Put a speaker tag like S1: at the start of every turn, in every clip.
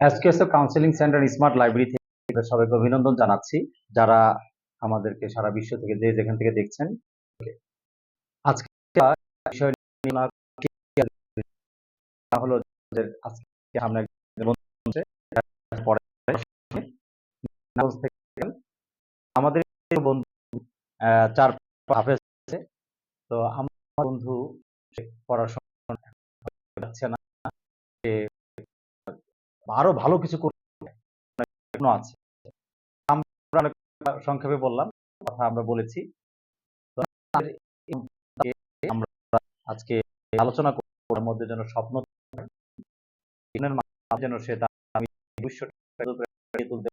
S1: এসকেএসএফ counselling centre smart library থেকে সবাইকে অভিনন্দন জানাচ্ছি, যারা আমাদেরকে সারা বিশ্ব থেকে যে যেখান থেকে দেখছেন। আজকে বিষয় হলো যে আজকে আমরা আমাদের বন্ধু চার হাফেজ আছে, তো আমার বন্ধু পড়াশোনা যাচ্ছে না, আরো ভালো কিছু করতে আছে। আমরা সংক্ষেপে বললাম, কথা আমরা বলেছি। আমরা আজকে আলোচনা করার মধ্যে যেন স্বপ্ন যেন সে আমি তুলতে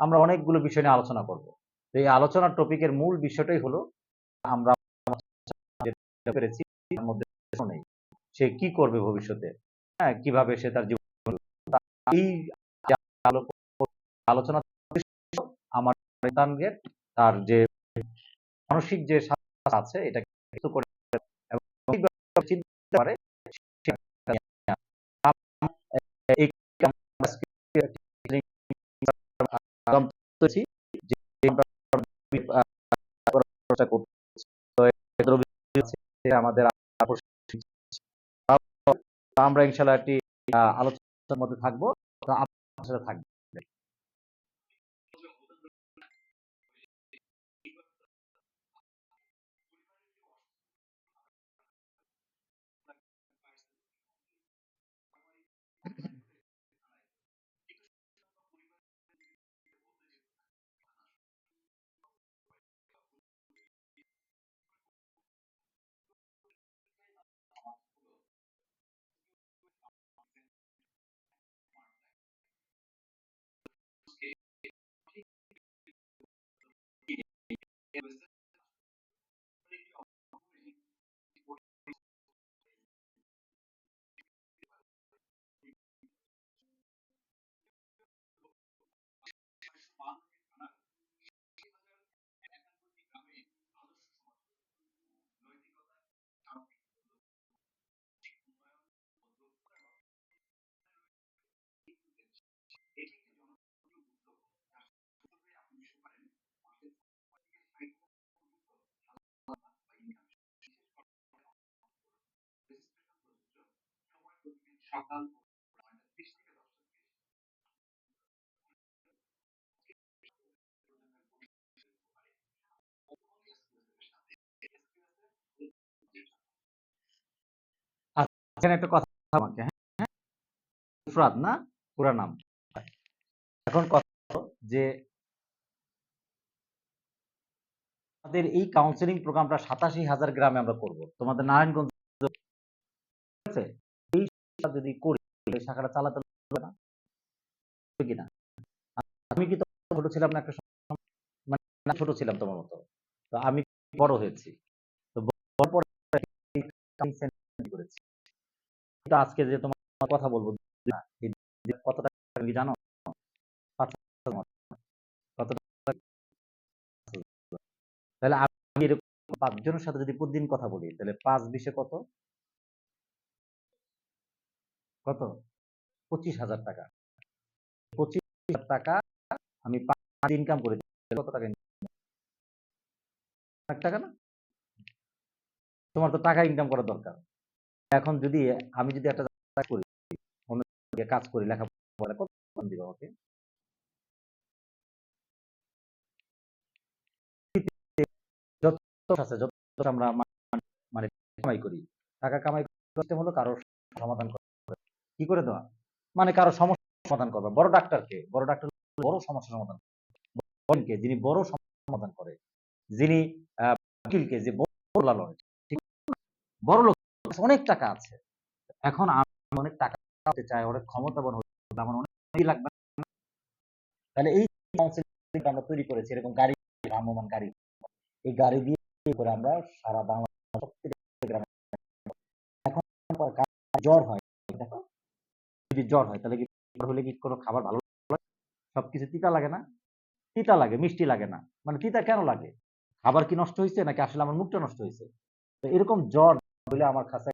S1: আমরা অনেকগুলো বিষয় নিয়ে আলোচনা করব। এই আলোচনার টপিকের মূল বিষয়টাই হলো আমরা পেরেছি তার মধ্যে নেই সে কি করবে ভবিষ্যতে, হ্যাঁ, কিভাবে সে তার জীবন এই আলোচনা আমার সন্তানদের তার যে মানসিক যে আছে এটা কিছু করে এবং চিন্তা পারে আমাদের আমরা ইনশাআল্লাহ একটি আলোচনার মধ্যে থাকবো, তো আপনার সাথে থাকবে। এখানে একটা কথা আমাকে, হ্যাঁ, ফুরফুরাত না পুরা নাম। এখন কথা যে আমাদের এই কাউন্সিলিং প্রোগ্রামটা 87,000 গ্রামে আমরা করব। তোমাদের নারায়ণগঞ্জ আছে, এই যদি করি এই শাখাটা চালাতে হবে না কিনা? আমি কি ছোট ছিলাম না একটা মানে ছোট ছিলাম তোমার মতো, তো আমি বড় হয়েছি, তো বড় পরে করেছি। কিন্তু আজকে যে তোমার কথা বলবো কত টাকা কি জানো? তাহলে আমি এরকম 5 জনের সাথে যদি প্রতিদিন কথা বলি তাহলে 5 20 কত 25,000 টাকা। 25,000 টাকা আমি ইনকাম করে কত টাকা টাকা না? তোমার তো টাকা ইনকাম করা দরকার। এখন যদি আমি যদি একটা করি, অন্য কাজ করি, লেখাপড়া কত দিবে আমাকে? যত আছে যত আমরা মানে কামাই করি, টাকা কামাই করতে হলো কারো সমাধান কি করে দেওয়া, মানে কারো সমস্যা সমাধান করবে। বড় ডাক্তারকে বড় ডাক্তার বড় সমস্যা সমাধান কে যিনি বড় সমাধান করে, যিনি উকিলকে যে বড় লালন, বড় লোক অনেক টাকা আছে। এখন আমি অনেক টাকা পেতে চাই, অনেক ক্ষমতাবান হতে আমার অনেক লাগবে। তাহলে এই কাউন্সিলিং আমরা তৈরি করেছি, এরকম গাড়ি, ভ্রাম্যমান গাড়ি, এই গাড়ি দিয়ে করে আমরা সারা বাংলাদেশ এখন জ্বর হয়, দেখো যদি জ্বর হয় তাহলে কি জ্বর হলে কি কোনো খাবার ভালো লাগে? সবকিছু তিতা লাগে না? তিতা লাগে, মিষ্টি লাগে না। মানে তিতা কেন লাগে? খাবার কি নষ্ট হয়েছে নাকি আসলে আমার মুখটা নষ্ট হয়েছে? তো এরকম জ্বর হইলে আমার কাছে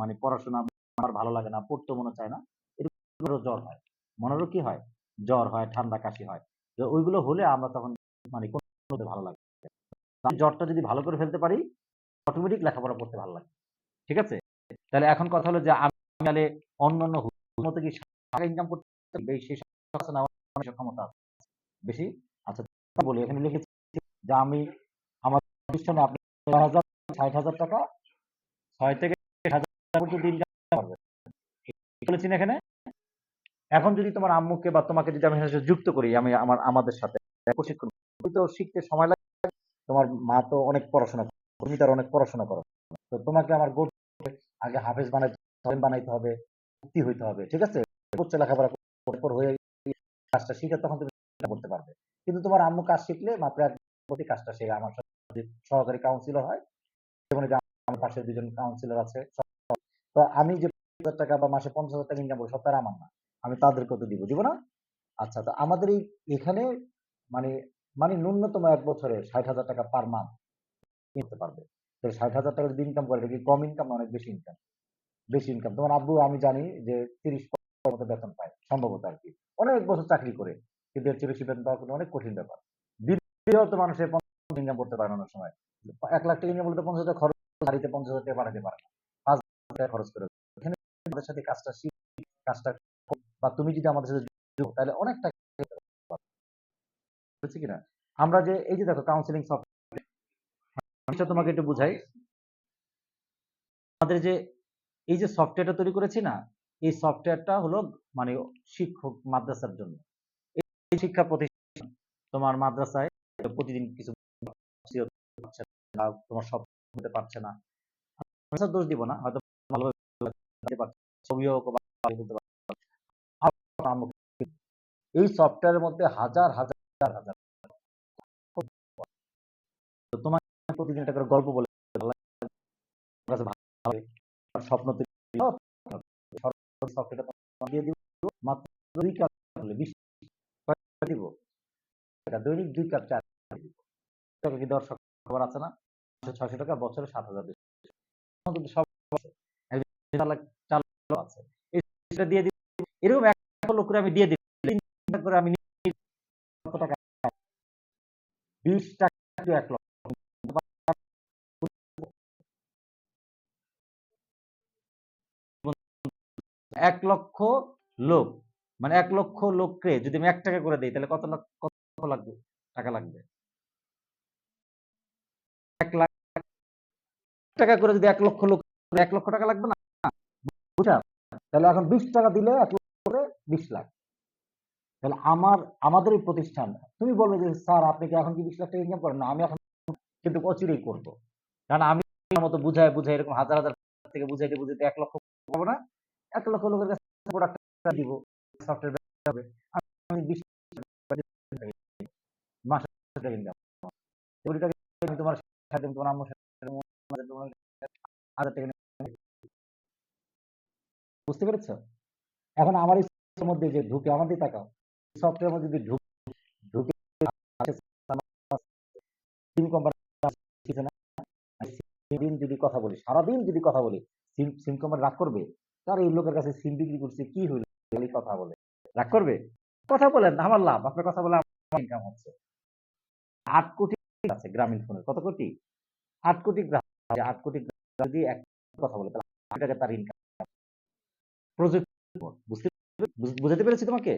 S1: মানে পড়াশোনা আমার ভালো লাগে না, পড়তে মনে চায় না, এরকম জ্বর হয়, মনেরও কি হয়, জ্বর হয়, ঠান্ডা কাশি হয়। তো ওইগুলো হলে আমরা তখন মানে কোন ভালো লাগে, আমি জ্বরটা যদি ভালো করে ফেলতে পারি অটোমেটিক লেখাপড়া করতে ভালো লাগে। ঠিক আছে? তাহলে এখন কথা হলো যে আমি তাহলে অন্যান্য মতো কি টাকা ইনকাম করতে বেশি আছে না, অনেক ক্ষমতা আছে বেশি। আচ্ছা বলি এখানে লিখেছি যে আমি আমার প্রতিষ্ঠানে আপনি ৬০০০ ৬০,০০০ টাকা ৬ থেকে ৬০,০০০ পর্যন্ত ইনকাম করবে। বলেছি না এখানে? এখন যদি তোমার আম্মুকে বা তোমাকে যদি আমি এর সাথে যুক্ত করি, আমি আমাদের সাথে প্রশিক্ষণ, তুমি তো শিখতে সময় লাগে। তোমার মা তো অনেক পড়াশোনা করে, তুমি তার অনেক পড়াশোনা করো। তো তোমাকে আমার আগে হাফেজ বানাইতে হবে, মুফতি হইতে হবে। ঠিক আছে? উচ্চ লেখাপড়া পর হয়ে কাজটা শিখে তখন তুমি করতে পারবে। কিন্তু তোমার আম্মু কাজ শিখলে মাত্র ১ প্রতি কাজটা শিখে আমার সাথে যদি সহকারী কাউন্সিলর হয়, যেমন এই যে আমার পাশে ২ জন কাউন্সিলর আছে। তো আমি যে ৳৫০,০০০ বা মাসে ৳৫০,০০০ ইনকাম করব সব তারা আমার না। আমি তাদেরকেও তো দিব। দিব না? আচ্ছা, তো আমাদের এখানে মানে মানে ন্যূনতম ১ বছরে ৳৬০,০০০ পার মান্থ কিনতে পারবে। তো ৳৬০,০০০ যদি ইনকাম করে, এটা কি কম ইনকাম না অনেক বেশি ইনকাম? বেশি ইনকাম। তোমার আব্বু আমি জানি যে ৩০ মতো বেতন পায় সম্ভবত আরকি। অনেক বছর চাকরি করে। কিন্তু এর চেয়ে বেশি বেতন পাওয়া কিন্তু অনেক কঠিন ব্যাপার। দিলেও তো মানুষের ইনকাম করতে পারে না অনেক সময়। ৳১,০০,০০০ ইনকাম করলে তো ৳৫০,০০০ খরচ, গাড়িতে ৳৫০,০০০ পাঠাতে পারে না। ৳৫,০০০ খরচ করে। এখানে আমাদের সাথে কাজটা বা তুমি যদি আমাদের সাথে যুক্ত তাহলে অনেক টাকা হচ্ছে কিনা? আমরা যে এই যে দেখো কাউন্সেলিং সফটওয়্যার তোমাকে একটু বুঝাই। আমাদের যে এই যে সফটওয়্যারটা তৈরি করেছি না, এই সফটওয়্যারটা হলো মানে শিক্ষক মাদ্রাসার জন্য। এই শিক্ষা প্রতিষ্ঠান তোমার মাদ্রাসায় প্রতিদিন কিছু পাচ্ছে না, তোমার সব হতে পারছে না। মাদ্রাসার দোষ দিব না, হয়তো ভালোভাবে দিতে পারছে, অভিভাবক বা বলতে পারছে। এই সফটওয়্যারের মধ্যে হাজার হাজার হাজার তো তোমার প্রতিদিন একটা করে গল্প বলে কাছে ভালো লাগে, স্বপ্ন সফটওয়্যারটা দিয়ে দিব মাত্র ২ কাপ হলে ২০ টাকা দিব। দৈনিক ২ কাপ চা দিব। টাকা কি দর্শক খবর আছে না? ৳৬০০ বছরে ৭,০০০ অন্তত সব আছে। একজন ৪ লাখ আছে। এটা দিয়ে দিই। এরকম ১ লোক করে আমি দিয়ে দিই। ৩ টাকা করে আমি কত টাকা ২০ টাকা টু ১,০০,০০০ ১,০০,০০০ লোক মানে ১,০০,০০০ লোককে যদি আমি ৳১ করে দেই তাহলে কত লাগবে? টাকা লাগবে। ৳১,০০,০০০ করে যদি ১,০০,০০০ লোক ৳১,০০,০০০ টাকা লাগবে না? বুঝা? তাহলে এখন ৳২০ দিলে ১,০০,০০০ করে ২০,০০,০০০। তাহলে আমাদের এই প্রতিষ্ঠান, তুমি বলবে যে স্যার আপনি কি এখন কি ৳২০,০০,০০০ ইনকাম করেন? না, আমি এখন কিন্তু অচিরেই করব। কারণ আমি আমার মতো বুঝায় এরকম হাজার, হাজার থেকে বুঝাইতে ১,০০,০০০ পাবো না। ১,০০,০০০ লোকের কাছে প্রোডাক্ট টা দিব। সফটওয়্যার ব্যবসা হবে। আমি ২০ মাসে ইনকাম। কোটি টাকা আমি তোমার সাথে তোমার আম্মুর সাথে ৳১,০০০ বুঝতে পেরেছ? এখন আমার এই সফটওয়্যারের মধ্যে যে ঢুকে আমার দিকে তাকাও। সফটওয়্যারের মধ্যে যদি ঢুকে সিম কোম্পানি কিছু না, সারাদিন যদি কথা বলি, সিম কোম্পানি রাগ করবে? তার এই লোকের কাছে সিম বিক্রি করছে কি হইল? খালি কথা বলে। রাগ করবে? কথা বলেন, আমার লাভ। আপনার কথা বলে আমার ইনকাম হচ্ছে। ৮ কোটি আছে গ্রামীণ ফোনের। কত কোটি? ৮ কোটি গ্রাহক। ৮ কোটি গ্রাহক যদি এক কথা বলে তাহলে ৳৮ টাকা তার ইনকাম। প্রযুক্তি বুঝাতে পেরেছি তোমাকে?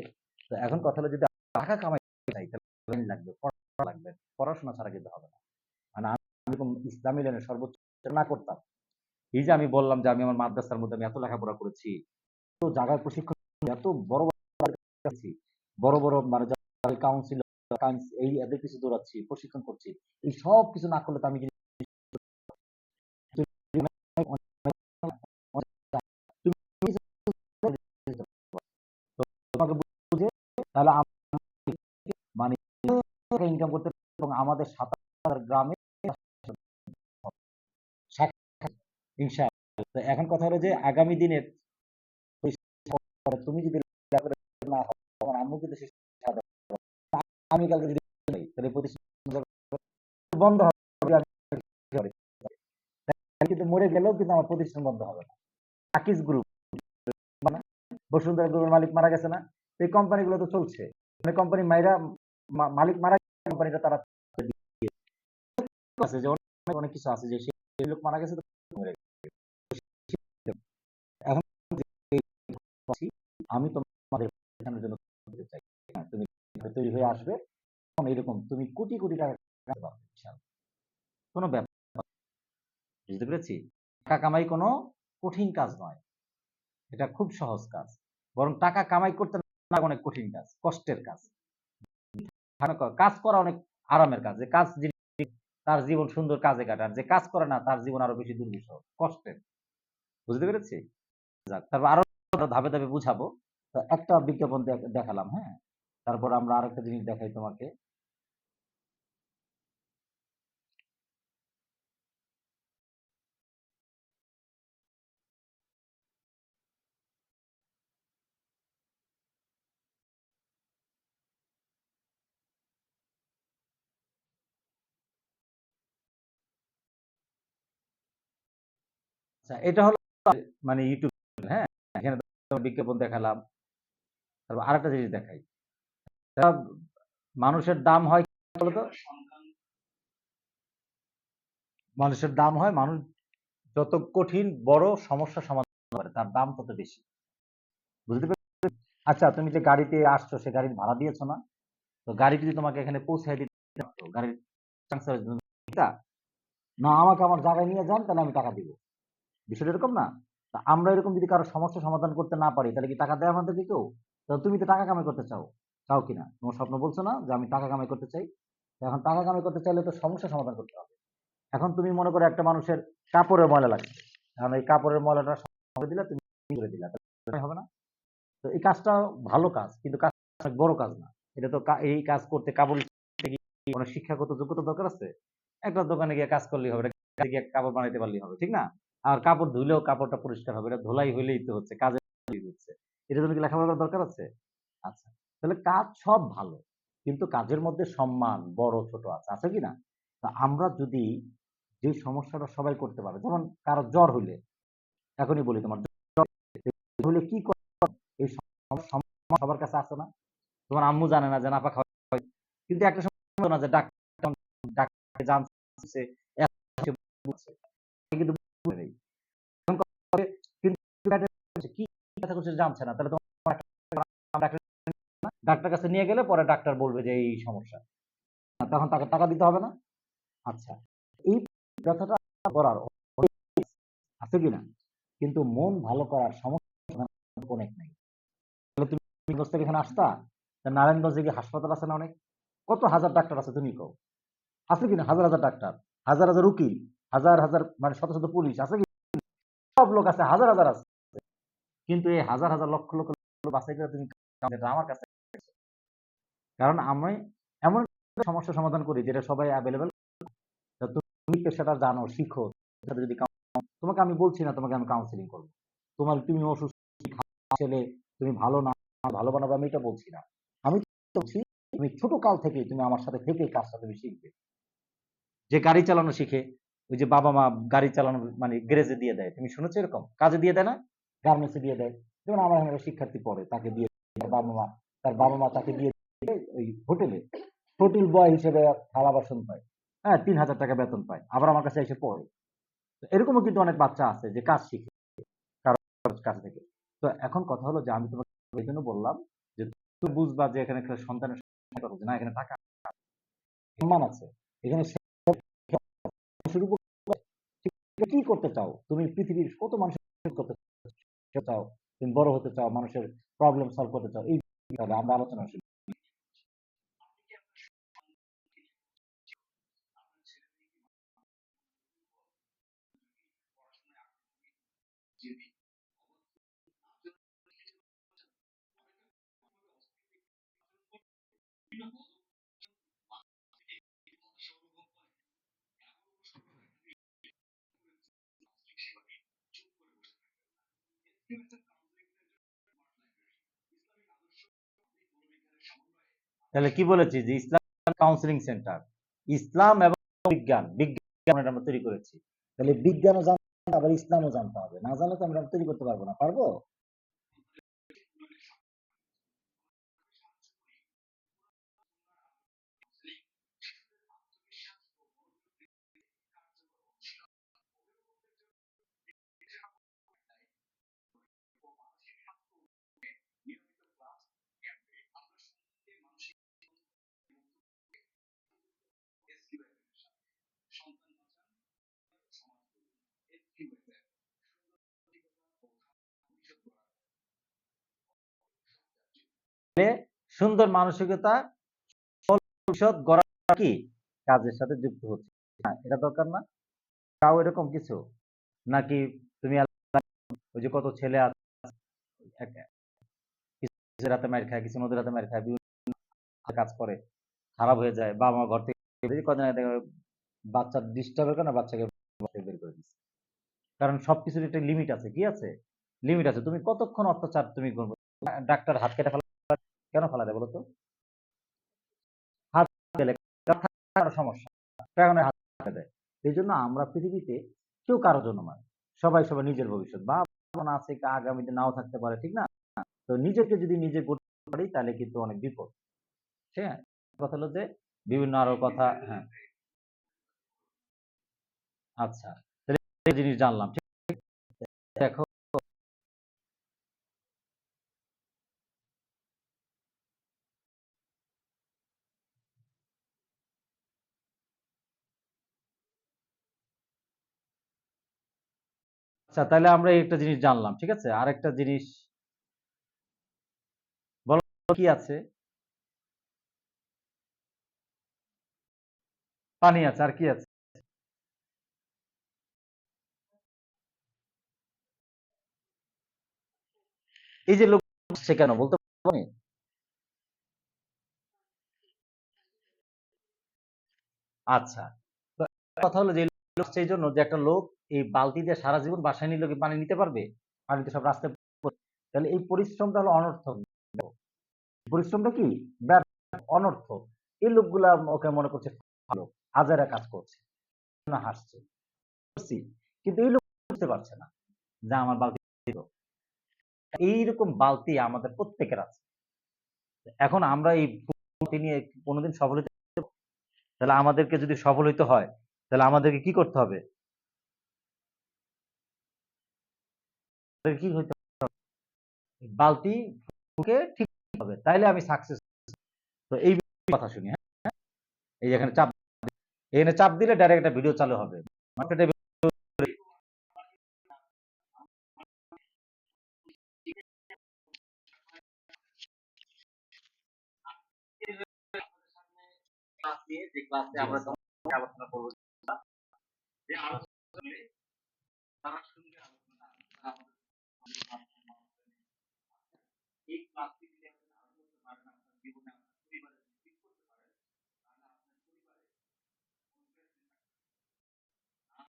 S1: তো এখন কথা হলো যদি টাকা কামাইতে চাই তাহলে লাগবে, পড়াশোনা লাগবে। পড়াশোনা ছাড়া কিন্তু হবে না। মানে আমি এরকম ইসলামী লাইনের সর্বোচ্চ না করতাম। এই যে আমি বললাম যে আমি আমার মাদ্রাসার মধ্যে আমি এত লেখাপড়া করেছি, এত জায়গায় প্রশিক্ষণ, এত বড় কাছি, বড় বড় মানে কাউন্সিলর এই এদের কিছু দৌড়াচ্ছি, প্রশিক্ষণ করছি। এই সব কিছু না করলে তো আমি কিন্তু তোমাকে বুঝে তাহলে মানে ইনকাম করতে এবং আমাদের ৭,০০০ গ্রামে ইনশাআল্লাহ। তো এখন কথা হলো যে আগামী দিনের তুমি যদি না হও তোমার আম্মু কিন্তু আমি কালকে যদি তাহলে প্রতিষ্ঠান বন্ধ হবে। কিন্তু মরে গেলেও কিন্তু আমার প্রতিষ্ঠান বন্ধ হবে না। আকিজ গ্রুপ, বসুন্ধরা গ্রুপের মালিক মারা গেছে না, এই কোম্পানিগুলো তো চলছে। মানে কোম্পানি মালিক মারা কোম্পানিটা তারা আছে যে অনেক কিছু আছে যে সেই লোক মারা গেছে তো মরে গেছে। এখন আমি তোমাদের জন্য চাই, তুমি তৈরি হয়ে আসবে এরকম তুমি কোটি কোটি টাকা কোনো ব্যাপার, বুঝতে পেরেছি? টাকা কামাই কোনো কঠিন কাজ নয়, এটা খুব সহজ কাজ। বরং টাকা কামাই করতে না অনেক কঠিন কাজ, কষ্টের কাজ। কাজ করা অনেক আরামের কাজ, যে কাজ তার জীবন সুন্দর কাজে কাটার, যে কাজ করে না তার জীবন আরো বেশি দুর্বিষহ কষ্টের, বুঝতে পেরেছি? যাক, তারপর আরো ধাপে ধাপে বুঝাবো। তো একটা বিজ্ঞাপন দেখালাম, হ্যাঁ, তারপর আমরা আরেকটা জিনিস দেখাই তোমাকে। আচ্ছা, এটা হলো মানে ইউটিউব, হ্যাঁ, এখানে বিজ্ঞাপন দেখালাম। তারপর আরেকটা জিনিস দেখাই, মানুষের দাম হয় বলতো, মানুষের দাম হয়, মানুষ যত কঠিন বড় সমস্যা সমাধান করে তার দাম তত বেশি, বুঝতে পেরেছো? আচ্ছা, তুমি যে গাড়িতে আসছো সে গাড়ির ভাড়া দিয়েছো না? তো গাড়ি যদি তোমাকে এখানে পৌঁছায় দিতে পারতো, গাড়ির না আমাকে আমার জায়গায় নিয়ে যান তাহলে আমি টাকা দিব, বিষয়টা এরকম না? তা আমরা এরকম যদি কারো সমস্যা সমাধান করতে না পারি তাহলে কি টাকা দেয় আমাদেরকে কেউ? তো তুমি তো টাকা কামাই করতে চাও, চাও কিনা? তোমার স্বপ্ন বলছো না যে আমি টাকা কামাই করতে চাই? তো এখন টাকা কামাই করতে চাইলে তো সমস্যা সমাধান করতে হবে। এখন তুমি মনে করো একটা মানুষের কাপড়ের ময়লা লাগছে, এখন এই কাপড়ের ময়লাটা সমাধান দিলে তুমি করে দিলা, তাহলে হবে না? তো এই কাজটা ভালো কাজ, কিন্তু কাজ অনেক বড় কাজ না। এটা তো এই কাজ করতে কাবুল অনেক শিক্ষাগত যোগ্যতা দরকার আছে। একটা দোকানে গিয়ে কাজ করলেই হবে, গিয়ে কাপড় বানাইতে পারলেই হবে, ঠিক না? আর কাপড় ধুলেও কাপড়টা পরিষ্কার হবে, এটা ধোলাই হইলেই তো হচ্ছে, কাজে হচ্ছে। এটা জন্য কি লেখাপড়ার দরকার আছে? আচ্ছা, তাহলে কাজ সব ভালো, কিন্তু কাজের মধ্যে সম্মান বড় ছোট আছে, আছে কি না? তা আমরা যদি যে সমস্যাটা সবাই করতে পারে, যেমন কারো জ্বর হইলে, এখনই বলি তোমার জ্বর হইলে কি করে, এই সমস্যা সবার কাছে আছে না? তোমার আম্মু জানে না যে নাপা খাওয়া, কিন্তু একটা সময় না যে ডাক্তার জানছে কিন্তু কি কথা করছে জানছে না, তাহলে তোমার ডাক্তার কাছে নিয়ে গেলে পরে ডাক্তার বলবে যে এই সমস্যা, তখন তাকে টাকা দিতে হবে না? আচ্ছা, এই ব্যথাটা করার আছে কিনা, কিন্তু মন ভালো করার সমস্যা অনেক নাই। তাহলে তুমি এখানে আসতা, নারায়ণগঞ্জে গিয়ে হাসপাতাল আছে না অনেক, কত হাজার ডাক্তার আছে তুমি কও, আছে কিনা? হাজার হাজার ডাক্তার, হাজার হাজার উকিল, হাজার হাজার মানে শত শত পুলিশ আছে কি? সব লোক আছে, হাজার হাজার আছে, কিন্তু এই হাজার হাজার লক্ষ লক্ষ বাছাই করে তুমি আমার কাছে, কারণ আমি এমন সমস্যা সমাধান করি যেটা সবাই অ্যাভেলেবেল। তুমি পেশাটা জানো, শিখো, যদি তোমাকে আমি বলছি না তোমাকে আমি কাউন্সিলিং করবো, তোমার তুমি অসুস্থ ছেলে, তুমি ভালো না, ভালো বানাবো আমি এটা বলছি না। আমি বলছি তুমি ছোট কাল থেকে তুমি আমার সাথে থেকে কাজটা তুমি শিখবে। যে গাড়ি চালানো শিখে, ওই যে বাবা মা গাড়ি চালানো মানে গ্যারেজে দিয়ে দেয়, তুমি শুনেছো এরকম? কাজে দিয়ে দেয় না, গার্মেন্টসে দিয়ে দেয়। যেমন আমার এখানে শিক্ষার্থী পড়ে, তাকে দিয়ে তার বাবা মা তাকে দিয়ে ওই হোটেলে হোটেল বয় হিসেবে থালা বাসন পায়, হ্যাঁ, ৩,০০০ টাকা বেতন পায়, আবার আমার কাছে এসে পড়ে। এরকমও কিন্তু অনেক বাচ্চা আছে যে কাজ শিখে কারো কাছ থেকে। তো এখন কথা হলো যে আমি তোমাকে এই জন্য বললাম যে তুমি বুঝবা যে এখানে সন্তানের না, এখানে টাকা সম্মান আছে, এখানে শুরু কি করতে চাও, তুমি পৃথিবীর কত মানুষের করতে চাও, তুমি বড় হতে চাও, মানুষের প্রবলেম সলভ করতে চাও, এই আমরা আলোচনা শুরু। তাহলে কি বলেছি যে ইসলাম কাউন্সিলিং সেন্টার, ইসলাম এবং বিজ্ঞান, বিজ্ঞান আমরা তৈরি করেছি। তাহলে বিজ্ঞানও জানতে হবে, আবার ইসলামও জানতে হবে। না জানলে তো আমরা তৈরি করতে পারবো না। পারবো? সুন্দর মানসিকতা ভবিষ্যৎ গড়া কি কাজের সাথে যুক্ত হচ্ছে। এটা দরকার না? তাও এরকম কিছু নাকি তুমি ওই যে কত ছেলে আছে কিছু রাতে মার খায়, কিছু নদী রাতে মার খায়, বিভিন্ন কাজ করে, খারাপ হয়ে যায়, বাবা মা ঘর থেকে কদিন আগে বাচ্চার ডিস্টার্বের কারণে বাচ্চাকে বের করে দিচ্ছে। কারণ সবকিছুর একটা লিমিট আছে। কি আছে? লিমিট আছে। তুমি কতক্ষণ অত্যাচার তুমি করবে? ডাক্তার হাত কেটে ফেলা কেন ফেলা দেয় বলো তো? হাত গেলে সমস্যা কারণে হাত কেটে দেয়। এই জন্য আমরা পৃথিবীতে কেউ কারোর জন্য নয়, সবাই সবার নিজের ভবিষ্যৎ বা আছে আগামীতে নাও থাকতে পারে, ঠিক না? তো নিজেকে যদি নিজে গড়তে পারি তাহলে কিন্তু অনেক বিপদ। ঠিক আছে? কথা হলো যে বিভিন্ন আরো কথা, হ্যাঁ, আচ্ছা, তাহলে এই জিনিস জানলাম। ঠিক আছে? দেখো, আচ্ছা, তাহলে আমরা একটা জিনিস জানলাম। ঠিক আছে, আরেকটা জিনিস বলো কি আছে? পানি আছে, আর কি আছে? এই যে লোক আসছে কেন বলতে পারবো? আচ্ছা, তো কথা হলো যে লোক সেই জন্য যে একটা লোক এই বালতি দিয়ে সারা জীবন বাসায় নিয়ে কি পানি নিতে পারবে? পানি তো সব রাস্তায় পড়ে। তাহলে এই পরিশ্রমটা হলো অনর্থক। পরিশ্রমটা কি ব্যর্থ, অনর্থক। এই লোকগুলা ওকে মনে করছে ভালো, হাজারা কাজ করছে, না হাসছে, করছি। কিন্তু এই লোক বুঝতে পারছে না যে আমার বালতি ছিল। এইরকম বালতি আমাদের প্রত্যেকের আছে। এখন আমরা এই বালতি নিয়ে কোনোদিন সফল হতে, তাহলে আমাদেরকে যদি সফল হইতে হয় তাহলে আমাদেরকে কি করতে হবে? আমাদের কি হইতে হবে? বালতি ফুকে ঠিক হবে, তাইলে আমি সাকসেস। তো এই কথা শুনি, হ্যাঁ, এই যে এখানে চাপ দিলে ডাইরেক্ট একটা ভিডিও চালু হবে। মার্কেটে ক্লাস নিয়ে যে ক্লাসে
S2: জি
S1: আমরা
S2: স্যার।
S1: আলোচনা করব, যে আলোচনা তারা শুনবে আলোচনা, তারা এই ক্লাসটি যদি আপনি ধারণ করতে পারেন আপনার জীবনে, আপনার পরিবারে ঠিক করতে পারেন, তাহলে আপনার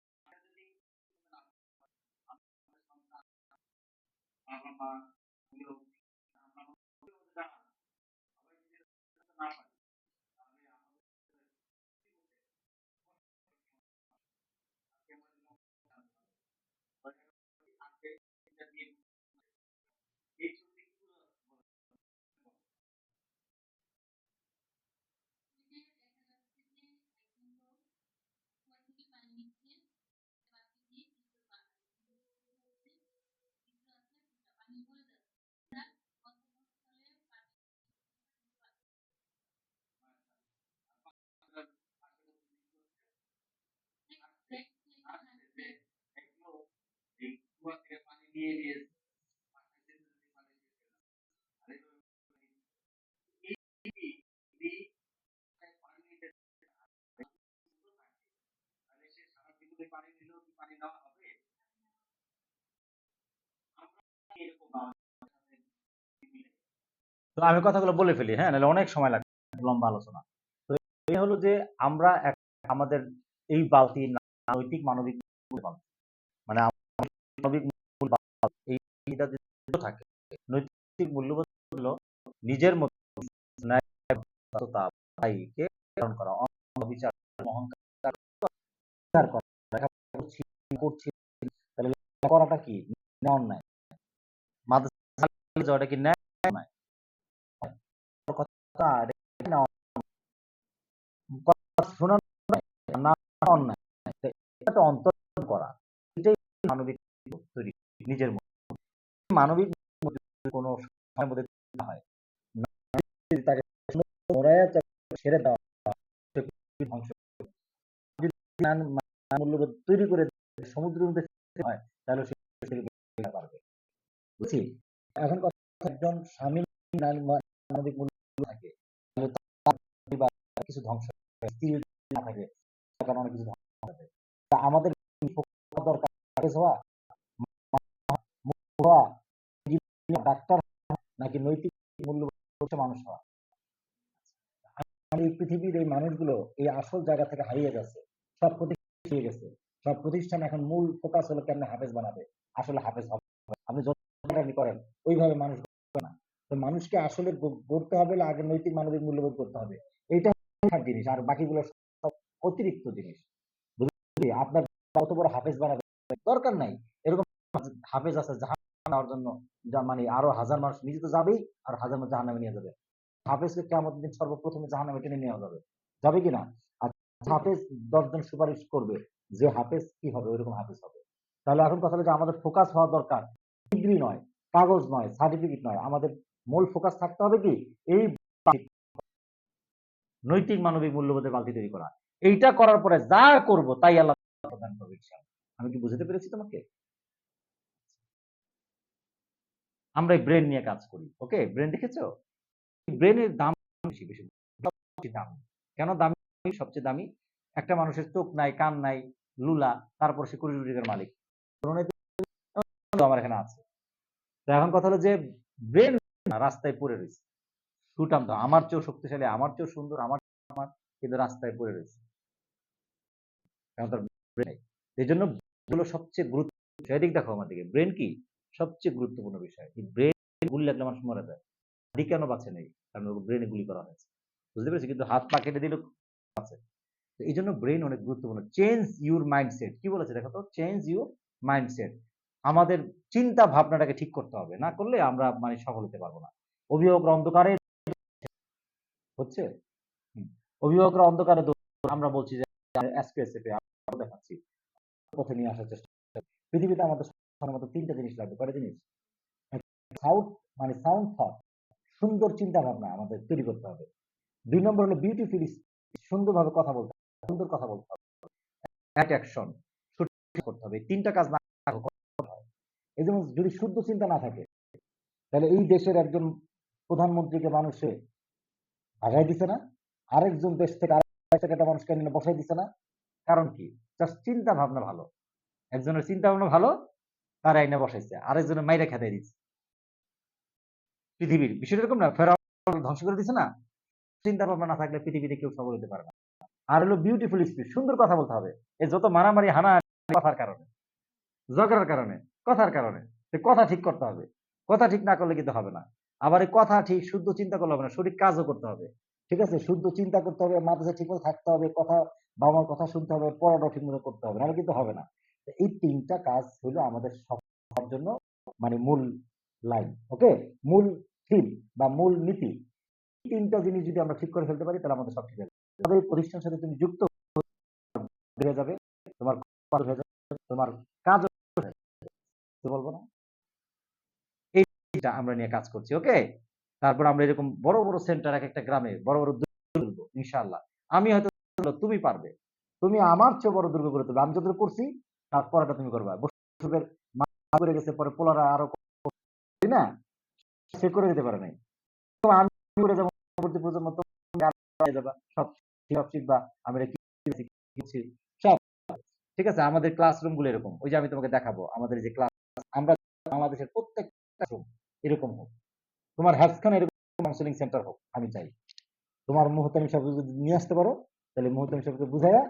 S1: পরিবারে যদি আপনার সন্তান, বাবা মা, কেউ আমরা না সবাই যদি না পারি তাহলে আমাদের কেমন আজকে এটা দিয়ে এই ছবিগুলো আসছে যে এগুলো এই কুয়া থেকে পানি নিয়ে নিয়ে পানি নিতে তাহলে সে সারা জীবনে পানি নিলেও কি পানি দেওয়া হবে? আমরা এরকম তো আমি কথাগুলো বলে ফেলি, হ্যাঁ, নাহলে অনেক সময় লাগবে, লম্বা আলোচনা। তো এই হলো যে আমরা আমাদের এই বালতি নৈতিক মানবিক বালতি, মানে মানবিক মূল্য বালতি, এইটা যদি থাকে, নৈতিক মূল্যবোধ হলো নিজের মতো ন্যায়, সততা, ভাইকে পালন করা, অবিচার, অহংকার করা, করাটা কি অন্যায়? মাদ্রাসা যাওয়াটা কি ন্যায় অন্যায়? কথা এটা না কথা শোনানো না অন্যায়। এটা অন্তর করা। এটাই মানবিক তৈরি নিজের মধ্যে। মানবিক কোনো সময়ের মধ্যে না হয়। না যদি তাকে মোড়ায়া ছেড়ে দেওয়া ধ্বংস যদি মূল্যবোধ তৈরি করে সমুদ্রের মধ্যে ফেলতে হয় তাহলে সে পারবে। বুঝছি? এখন কথা একজন স্বামী মানবিক মূল্য থাকে তাহলে তার পরিবার কিছু ধ্বংস স্ত্রী না থাকে কারণ অনেক কিছু ধ্বংস হবে। তা আমাদের দরকার হওয়া হওয়া ডাক্তার নাকি নৈতিক মূল্যবোধ মানুষ হওয়া। এই পৃথিবীর এই মানুষগুলো এই আসল জায়গা থেকে হারিয়ে যাচ্ছে। সব প্রতিষ্ঠান হারিয়ে গেছে। সব প্রতিষ্ঠান এখন মূল ফোকাস হলো কেমনে হাফেজ বানাবে। আসলে হাফেজ হবে। আপনি যতটা করেন ওইভাবে মানুষ গড়বে না। তো মানুষকে আসলে গড়তে হবে আগে নৈতিক মানবিক মূল্যবোধ করতে হবে। এইটা জিনিস আর বাকিগুলো সব অতিরিক্ত জিনিস। বুঝলি? আপনার কত বড় হাফেজ বানাবে দরকার নাই। এরকম হাফেজ আছে জাহান্নামে যাওয়ার জন্য মানে আরো হাজার মানুষ নিজে তো যাবেই আর হাজার মানুষ জাহান্নামে নিয়ে যাবে। হাফেজকে কিয়ামতের দিন সর্বপ্রথমে জাহান্নামে টেনে নেওয়া যাবে। যাবে কিনা? আর হাফেজ ১০ জন সুপারিশ করবে যে হাফেজ কি হবে ওইরকম হাফেজ হবে। তাহলে এখন কথা হলো যে আমাদের ফোকাস হওয়া দরকার। ডিগ্রি নয়, কাগজ নয়, সার্টিফিকেট নয়। আমাদের মূল ফোকাস থাকতে হবে কি এই নৈতিক মানবিক মূল্যবোধের বালতি তৈরি করা। এইটা করার পরে যা করব তাই আল্লাহ প্রদান করবে ইনশাআল্লাহ। আমি কি বুঝাতে পেরেছি তোমাকে? আমরা এই ব্রেন নিয়ে কাজ করি। ওকে? ব্রেন দেখেছো? ব্রেনের দাম বেশি বেশি সবচেয়ে দামি। কেন দামি? সবচেয়ে দামি একটা মানুষের চোখ নাই, কান নাই, লুলা, তারপর সে কোটি কোটি টাকার মালিক। আমার এখানে আছে। তো এখন কথা হলো যে ব্রেন রাস্তায় পড়ে রয়েছে। ছুটাম তো আমার চেয়েও শক্তিশালী, আমার চেয়েও সুন্দর, আমার কিন্তু রাস্তায় পড়ে রয়েছে। কারণ তার ব্রেন নাই। এজন্য এগুলো সবচেয়ে গুরুত্বপূর্ণ বিষয়। এদিকে দেখো আমার দিকে। ব্রেন কি? সবচেয়ে গুরুত্বপূর্ণ বিষয়। এই ব্রেন গুলি লাগলে মানুষ মরে যায়। হাড্ডি কেন বাঁচে নাই? কারণ ওর ব্রেনে গুলি করা হয়েছে। বুঝতে পেরেছি? কিন্তু হাত পা কেটে দিলেও বাঁচে। তো এইজন্য ব্রেন অনেক গুরুত্বপূর্ণ। Change your mindset. কি বলেছে দেখো তো? Change your mindset. আমাদের চিন্তা ভাবনাটাকে ঠিক করতে হবে। না করলে আমরা মানে সফল হতে পারবো না। অভিভাবকরা অন্ধকারে হচ্ছে? হুম। অভিভাবকরা অন্ধকারে আমরা বলছি যে এসপিএসএফ এ আমরা দেখাচ্ছি। পথে নিয়ে আসার চেষ্টা করি। পৃথিবীতে আমাদের সাধারণত ৩ টা জিনিস লাগবে। কয়টা জিনিস? সাউথ মানে সাউন্ড থট, সুন্দর চিন্তা ভাবনা আমাদের তৈরি করতে হবে। ২ নম্বর হলো বিউটিফুল সুন্দরভাবে কথা বলতে হবে, সুন্দর কথা বলতে হবে। অ্যাকশন করতে হবে। ৩ টা কাজ না হয়। এই যেমন যদি শুদ্ধ চিন্তা না থাকে তাহলে এই দেশের একজন প্রধানমন্ত্রীকে মানুষে ভাগাই দিছে না? আরেকজন দেশ থেকে আরেক একটা মানুষকে এনে বসাই দিছে না? কারণ কি? জাস্ট চিন্তা ভাবনা ভালো। একজনের চিন্তা ভাবনা ভালো, তার আইনা বসাইছে। আরেকজনের মাইরা খেদাই দিচ্ছে। পৃথিবীর বিষয়টা এরকম না? ফেরাউন ধ্বংস করে দিছে না? চিন্তা ভাবনা না থাকলে পৃথিবীতে কেউ সফল হতে পারে না। আর হলো বিউটিফুল স্পিচ, সুন্দর কথা বলতে হবে। এই যত মারামারি হানাহানি কথার কারণে, ঝগড়ার কারণে, কথার কারণে। কথা ঠিক করতে হবে। কথা ঠিক না করলে কিন্তু হবে না। আবার এই কথা ঠিক শুদ্ধ চিন্তা করলে হবে না, সঠিক কাজও করতে হবে। ঠিক আছে? শুদ্ধ চিন্তা করতে হবে, মাদ্রাসায় ঠিকমতো থাকতে হবে, কথা বাবা-মার কথা শুনতে হবে, পড়াটাও ঠিকমতো করতে হবে। নাহলে কিন্তু হবে না। এই ৩ টা কাজ হলো আমাদের সফল হওয়ার জন্য মানে মূল লাইন। ওকে? মূল থিম বা মূল নীতি। ৩ টা জিনিস যদি আমরা ঠিক করে ফেলতে পারি তাহলে আমাদের সব ঠিক আছে। তবে এই প্রতিষ্ঠানের সাথে তুমি যুক্ত হয়ে যাবে, তোমার হয়ে যাবে, তোমার কাজও হয়ে যাবে। বলবো না? এইটা আমরা নিয়ে কাজ করছি। ওকে? তারপর আমরা এরকম বড়, বড় সেন্টার একেকটা গ্রামে বড়, বড় দুর্গ ইনশাআল্লাহ। আমি হয়তো তুমি পারবে। তুমি আমার চেয়ে বড় দুর্গ গড়ে তুলবে। আমি যতটুকু করছি তার পরেরটা তুমি করবা। বসুবের মা করে গেছে পরে পোলারা আরো তাই না? সে করে দিতে পারে নাই। তো আমি করে যাব পরবর্তী প্রজন্ম পেয়ে যাবা। সব শিখবা। আমি এটা শিখছি। সব ঠিক আছে? আমাদের ক্লাসরুম গুলো এরকম। ওই যে আমি তোমাকে দেখাবো। আমাদের যে ক্লাস আমরা বাংলাদেশের প্রত্যেকটা রুম এরকম হোক। তোমার হ্যাপসখানে এরকম কাউন্সেলিং সেন্টার হোক আমি চাই। তোমার মুহূর্তে সাহেবকে যদি নিয়ে আসতে পারো তাহলে মুহূর্তে সাহেবকে বুঝাইয়া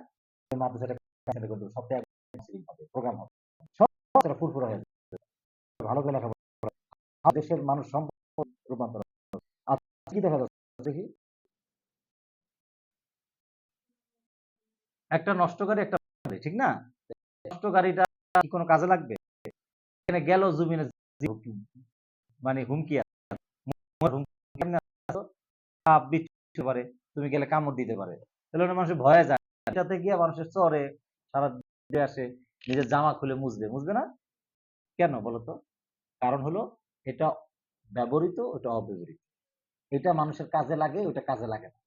S1: মাদ্রাসাটা সেন্টার করে দেবো। সপ্তাহে কাউন্সেলিং হবে, প্রোগ্রাম হবে। সব ফুরফুরা হয়ে যাবে। ভালো করে লেখাপড়া দেশের মানুষ সম্পদ রূপান্তর। আচ্ছা কি দেখা যাচ্ছে দেখি? একটা নষ্ট গাড়ি একটা ঠিক না? নষ্ট গাড়িটা কি কোনো কাজে লাগবে? এখানে গেল জুবিনের মানে হুমকি আছে, কেমনে আছো? সাপ বিচ্ছু পারে, তুমি গেলে কামড় দিতে পারে। তাহলে অনেক মানুষ ভয়ে যায়, এটাতে গিয়ে মানুষের চরে সারা দিয়ে আসে, নিজের জামা খুলে মুছবে, মুছবে না? কেন বলতো? কারণ হলো এটা ব্যবহৃত, ওটা অব্যবহৃত, এটা মানুষের কাজে লাগে, ওটা কাজে লাগে না।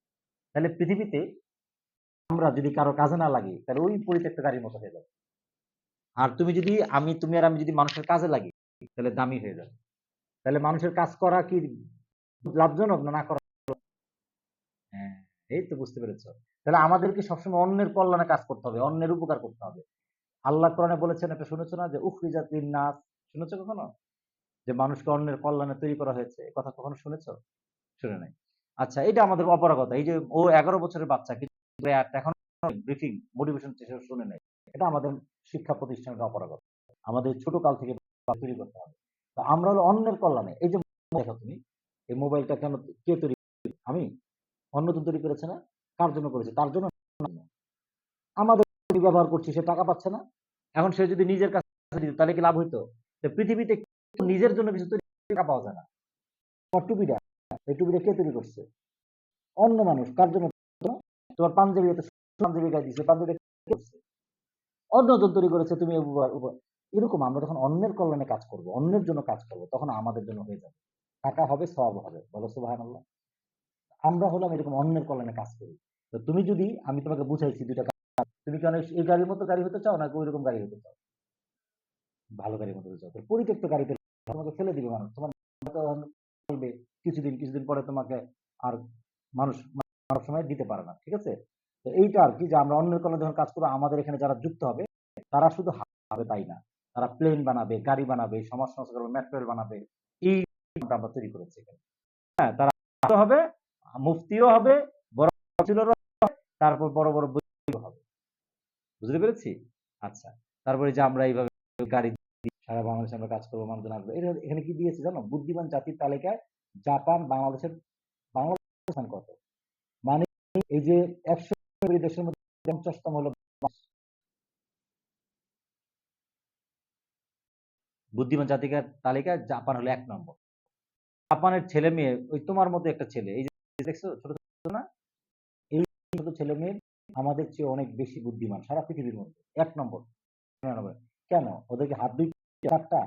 S1: তাহলে পৃথিবীতে আমরা যদি কারো কাজে না লাগি, তাহলে ওই পরিত্যক্ত গাড়ির মতো হয়ে যাবে। আর তুমি যদি তুমি আর আমি যদি মানুষের কাজে লাগি, তাহলে দামি হয়ে যাবে। তাহলে মানুষের কাজ করা কি লাভজনক না না করা? হ্যাঁ, এই তো বুঝতে পেরেছো। তাহলে আমাদেরকে সবসময় অন্যের কল্যাণে কাজ করতে হবে, অন্যের উপকার করতে হবে। আল্লাহ কোরআনে বলেছেন, একটা শুনেছো না, যে উখরিজাত লিন-নাস, শুনেছো কখনো? যে মানুষকে অন্যের কল্যাণে তৈরি করা হয়েছে, এ কথা কখনো শুনেছো? শুনে নাই। আচ্ছা, এটা আমাদের অপারগতা। এই যে ও 11 বছরের বাচ্চা, কিন্তু এখন ব্রিফিং মোটিভেশন শুনে নাই। এটা আমাদের শিক্ষা প্রতিষ্ঠানের অপারগতা। আমাদের ছোট কাল থেকে তৈরি করতে হবে। তো আমরা হলো অন্যের কল্যাণে। এই যে দেখো তুমি, এই মোবাইলটা কেন, কে তৈরি? আমি? অন্যজন তৈরি করেছে না? কার জন্য করেছে? তার জন্য না। আমাদের ব্যবহার করছি, সে টাকা পাচ্ছে না। এখন সে যদি নিজের কাছে দিত, তাহলে কি লাভ হইতো? তো পৃথিবীতে নিজের জন্য কিছু তৈরি টাকা পাওয়া যায় না। তোমার টুপিটা, এই টুপিটা কে তৈরি করছে? অন্য মানুষ। কার জন্য? তোমার পাঞ্জাবি, পাঞ্জাবি গায়ে দিচ্ছে, পাঞ্জাবি করছে অন্যজন তৈরি করেছে, তুমি এরকম আমরা যখন অন্যের কল্যাণে কাজ করব, অন্যের জন্য কাজ করব, তখন আমাদের জন্য হয়ে যাবে, টাকা হবে, সওয়াব হবে। বলো সুবহানাল্লাহ। আমরা হলাম এরকম অন্যের কল্যাণে কাজ করি। তো তুমি যদি, আমি তোমাকে বুঝাইছি দুইটা কাজ, তুমি কেন এই গাড়ির মতো গাড়ি হতে চাও, নাকি ওইরকম গাড়ি হতে চাও? ভালো গাড়ির মতো হতে চাও। তো পরিত্যক্ত গাড়িতে তোমাকে ফেলে দিবে মানুষ, তোমার বলবে কিছুদিন, কিছুদিন পরে তোমাকে আর মানুষ সব সময় দিতে পারে না, ঠিক আছে? তো এইটা আর কি, যে আমরা অন্যের কল্যাণে যখন কাজ করবো, আমাদের এখানে যারা যুক্ত হবে, তারা শুধু হবে তাই না, তারা প্লেন বানাবে, গাড়ি বানাবে, সমাজ সংস্কার করবে, মেট্রো রেল বানাবে। এই আমরা তৈরি করেছি এখানে। হ্যাঁ, তারা হবে, মুফতিও হবে, বড় ছিল, তারপর বড় বড় বই হবে। বুঝতে পেরেছি? আচ্ছা, তারপরে যে আমরা এইভাবে গাড়ি সারা বাংলাদেশে আমরা কাজ করবো, মানুষজন আসবে। এখানে কি দিয়েছে জানো? বুদ্ধিমান জাতির তালিকায় জাপান বাংলাদেশের, বাংলাদেশ স্থান কত? মানে এই যে 100 দেশের মধ্যে 50তম হলো বুদ্ধিমান জাতিকার তালিকায়, জাপান হলো 1 নম্বর। জাপানের ছেলে মেয়ে ওই তোমার মতো একটা ছেলে, এই যে দেখছো ছোট ছোট না, এই ছোট ছেলে মেয়ে আমাদের চেয়ে অনেক বেশি বুদ্ধিমান সারা পৃথিবীর মধ্যে, 1 নম্বর। কেন? ওদেরকে হাত 2টা, 4টা,